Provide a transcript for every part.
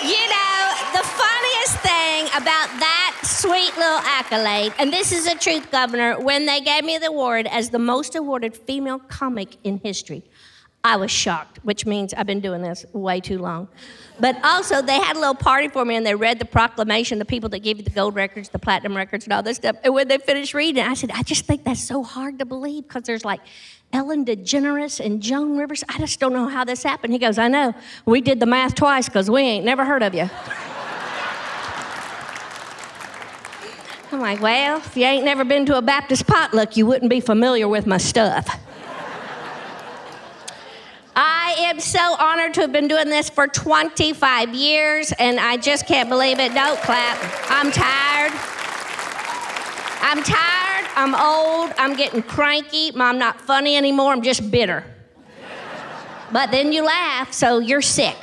You know, the funniest thing about that sweet little accolade, and this is the truth, Governor, when they gave me the award as the most awarded female comic in history, I was shocked, which means I've been doing this way too long. But also, they had a little party for me, and they read the proclamation, the people that give you the gold records, the platinum records, and all this stuff. And when they finished reading it, I said, I just think that's so hard to believe, because there's like Ellen DeGeneres and Joan Rivers. I just don't know how this happened. He goes, I know. We did the math twice, because we ain't never heard of you. I'm like, well, if you ain't never been to a Baptist potluck, you wouldn't be familiar with my stuff. I am so honored to have been doing this for 25 years, and I just can't believe it. Don't clap. I'm tired. I'm old. I'm getting cranky. I'm not funny anymore. I'm just bitter. But then you laugh, so you're sick.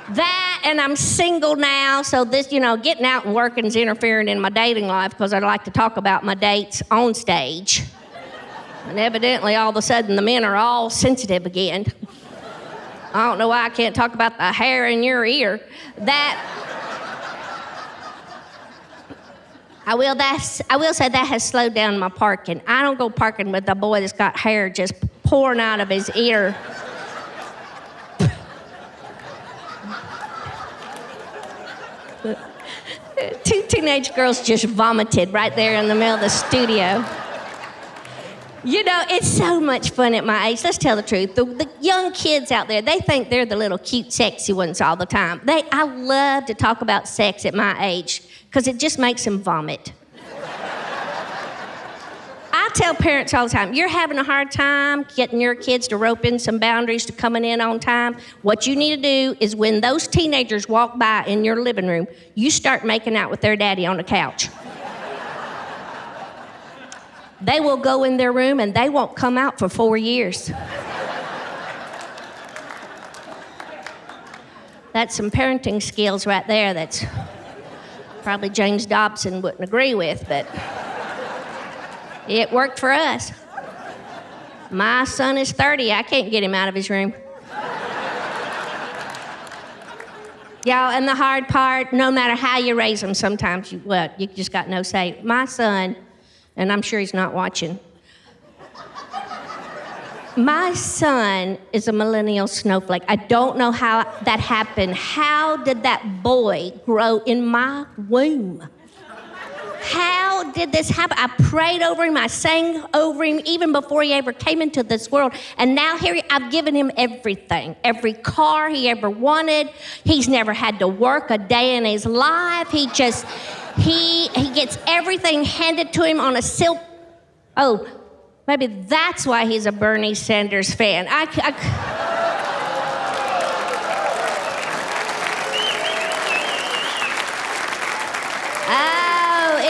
That, and I'm single now, so this, getting out and working is interfering in my dating life, because I like to talk about my dates on stage. And evidently, all of a sudden, the men are all sensitive again. I don't know why I can't talk about the hair in your ear. I will say that has slowed down my parking. I don't go parking with a boy that's got hair just pouring out of his ear. Two teenage girls just vomited right there in the middle of the studio. It's so much fun at my age. Let's tell the truth. The young kids out there, they think they're the little cute, sexy ones all the time. I love to talk about sex at my age because it just makes them vomit. I tell parents all the time, you're having a hard time getting your kids to rope in some boundaries to coming in on time. What you need to do is when those teenagers walk by in your living room, you start making out with their daddy on the couch. They will go in their room and they won't come out for 4 years. That's some parenting skills right there that's probably James Dobson wouldn't agree with, but it worked for us. My son is 30. I can't get him out of his room. Y'all, and the hard part, no matter how you raise them, sometimes you just got no say. My son, and I'm sure he's not watching, my son is a millennial snowflake. I don't know how that happened. How did that boy grow in my womb? How did this happen? I prayed over him. I sang over him even before he ever came into this world. And now here I've given him everything. Every car he ever wanted. He's never had to work a day in his life. He gets everything handed to him on a silk. Oh, maybe that's why he's a Bernie Sanders fan.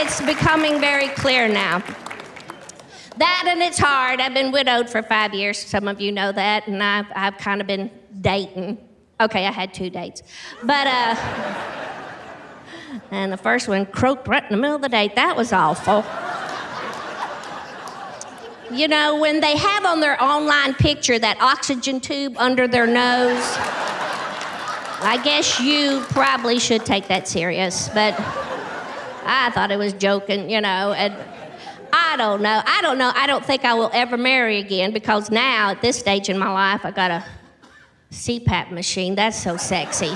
It's becoming very clear now. That, and it's hard. I've been widowed for 5 years. Some of you know that, and I've kind of been dating. Okay, I had 2 dates. But, and the first one croaked right in the middle of the date. That was awful. When they have on their online picture that oxygen tube under their nose, I guess you probably should take that serious, but I thought it was joking, and I don't know. I don't think I will ever marry again because now, at this stage in my life, I got a CPAP machine. That's so sexy.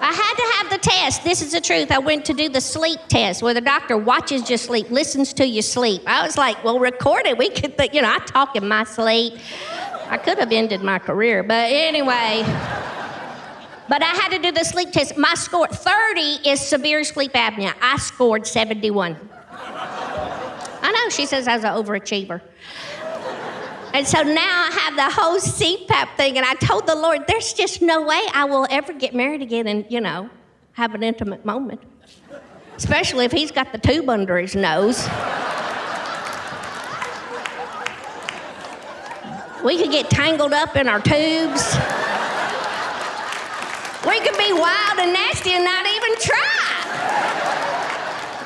I had to have the test. This is the truth. I went to do the sleep test where the doctor watches your sleep, listens to you sleep. I was like, well, record it. We could, I talk in my sleep. I could have ended my career, but anyway. But I had to do the sleep test. My score, 30 is severe sleep apnea. I scored 71. I know, she says I was an overachiever. And so now I have the whole CPAP thing, and I told the Lord, there's just no way I will ever get married again and, have an intimate moment. Especially if he's got the tube under his nose. We could get tangled up in our tubes. We could be wild and nasty and not even try.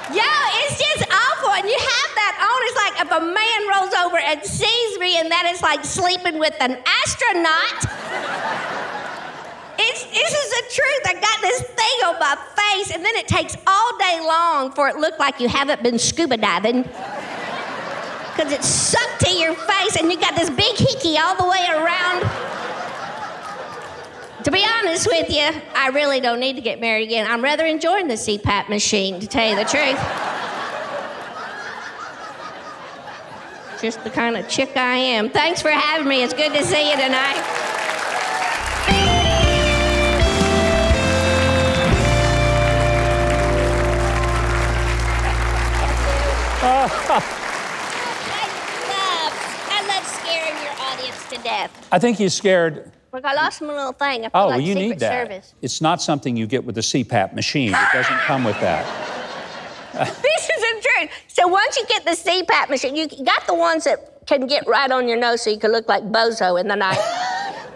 Yo, it's just awful. And you have that on. It's like, if a man rolls over and sees me and that is like sleeping with an astronaut. This is the truth. I got this thing on my face, and then it takes all day long for it to look like you haven't been scuba diving. Because it's sucked to your face, and you got this big hickey all the way around. To be honest with you, I really don't need to get married again. I'm rather enjoying the CPAP machine, to tell you the truth. Just the kind of chick I am. Thanks for having me. It's good to see you tonight. I love scaring your audience to death. I think you scared... Look, I lost my little thing. I feel like you Secret need that. Service. It's not something you get with the CPAP machine. It doesn't come with that. This isn't true. So once you get the CPAP machine, you got the ones that can get right on your nose so you can look like Bozo in the night.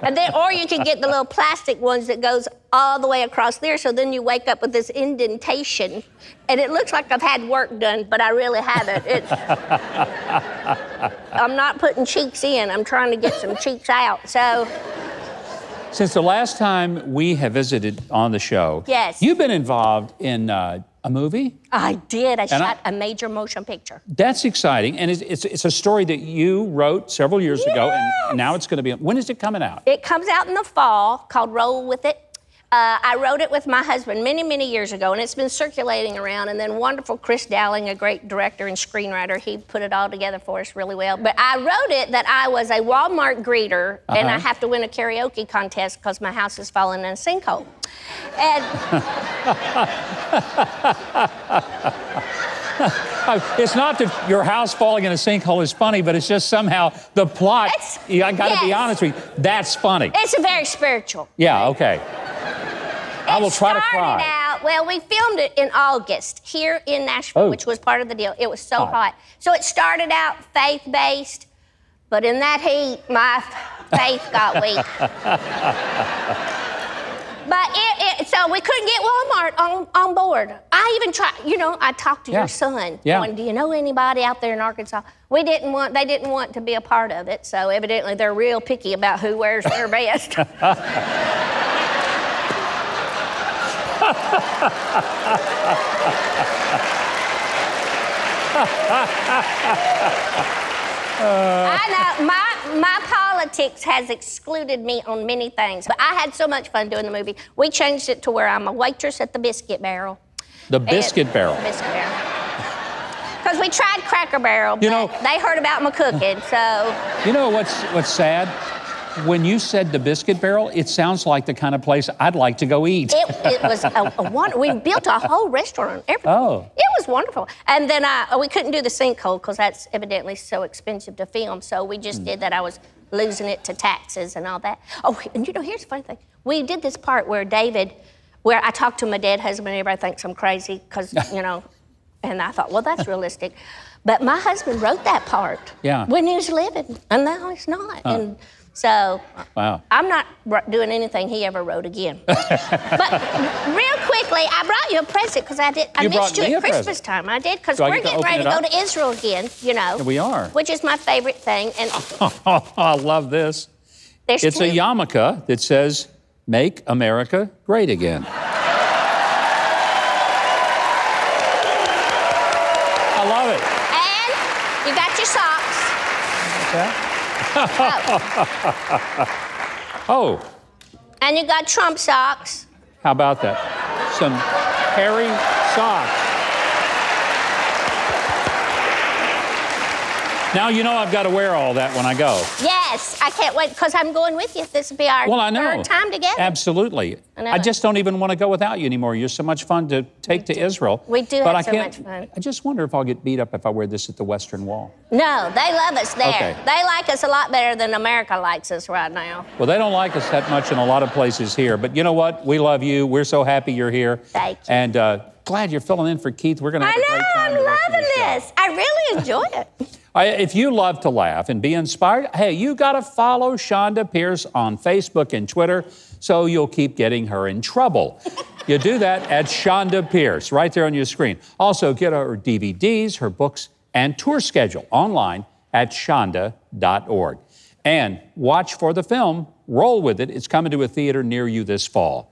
And then, or you can get the little plastic ones that goes all the way across there, so then you wake up with this indentation. And it looks like I've had work done, but I really haven't. I'm not putting cheeks in. I'm trying to get some cheeks out, so... Since the last time we have visited on the show, yes, you've been involved in a movie? I did. I shot a major motion picture. That's exciting, and it's a story that you wrote several years ago, and now it's going to be... When is it coming out? It comes out in the fall, called Roll With It. I wrote it with my husband many, many years ago, and it's been circulating around. And then wonderful Chris Dowling, a great director and screenwriter, he put it all together for us really well. But I wrote it that I was a Walmart greeter, and I have to win a karaoke contest because my house is falling in a sinkhole. And... It's not that your house falling in a sinkhole is funny, but it's just somehow the plot, I gotta be honest with you, that's funny. It's very spiritual. Yeah, okay. I will try to cry. Well, we filmed it in August here in Nashville, which was part of the deal. It was so hot. So it started out faith-based, but in that heat, my faith got weak. But so we couldn't get Walmart on board. I even tried, I talked to your son. Going, do you know anybody out there in Arkansas? They didn't want to be a part of it, so evidently they're real picky about who wears their best. I know, my politics has excluded me on many things, but I had so much fun doing the movie. We changed it to where I'm a waitress at the Biscuit Barrel. The Biscuit Barrel? Biscuit Barrel. Because we tried Cracker Barrel, but they heard about my cooking, so... You know what's sad? When you said the Biscuit Barrel, it sounds like the kind of place I'd like to go eat. It was a wonder. We built a whole restaurant. Everything. Oh. It was wonderful. And then we couldn't do the sinkhole because that's evidently so expensive to film. So we just did that. I was losing it to taxes and all that. Oh, and here's the funny thing. We did this part where where I talked to my dead husband and everybody thinks I'm crazy because, and I thought, well, that's realistic. But my husband wrote that part when he was living, and now he's not. And so I'm not doing anything he ever wrote again. But real quickly, I brought you a present because I missed you at Christmas time. I did because we're getting ready to go to Israel again, We are. Which is my favorite thing. And I love this. It's a yarmulke that says, "Make America Great Again." I love it. And you got your socks. Okay. Oh. And you got Trump socks. How about that? Some hairy socks. Now I've got to wear all that when I go. Yes, I can't wait because I'm going with you. This will be our third time together. Absolutely. I just don't even want to go without you anymore. You're so much fun to take to Israel. We do have so much fun. I just wonder if I'll get beat up if I wear this at the Western Wall. No, they love us there. Okay. They like us a lot better than America likes us right now. Well, they don't like us that much in a lot of places here. But you know what? We love you. We're so happy you're here. Thank you. And glad you're filling in for Keith. We're going to have a great time. I'm loving this. I really enjoy it. If you love to laugh and be inspired, hey, you got to follow Chonda Pierce on Facebook and Twitter so you'll keep getting her in trouble. You do that at Chonda Pierce, right there on your screen. Also, get her DVDs, her books, and tour schedule online at chonda.org. And watch for the film, Roll With It. It's coming to a theater near you this fall.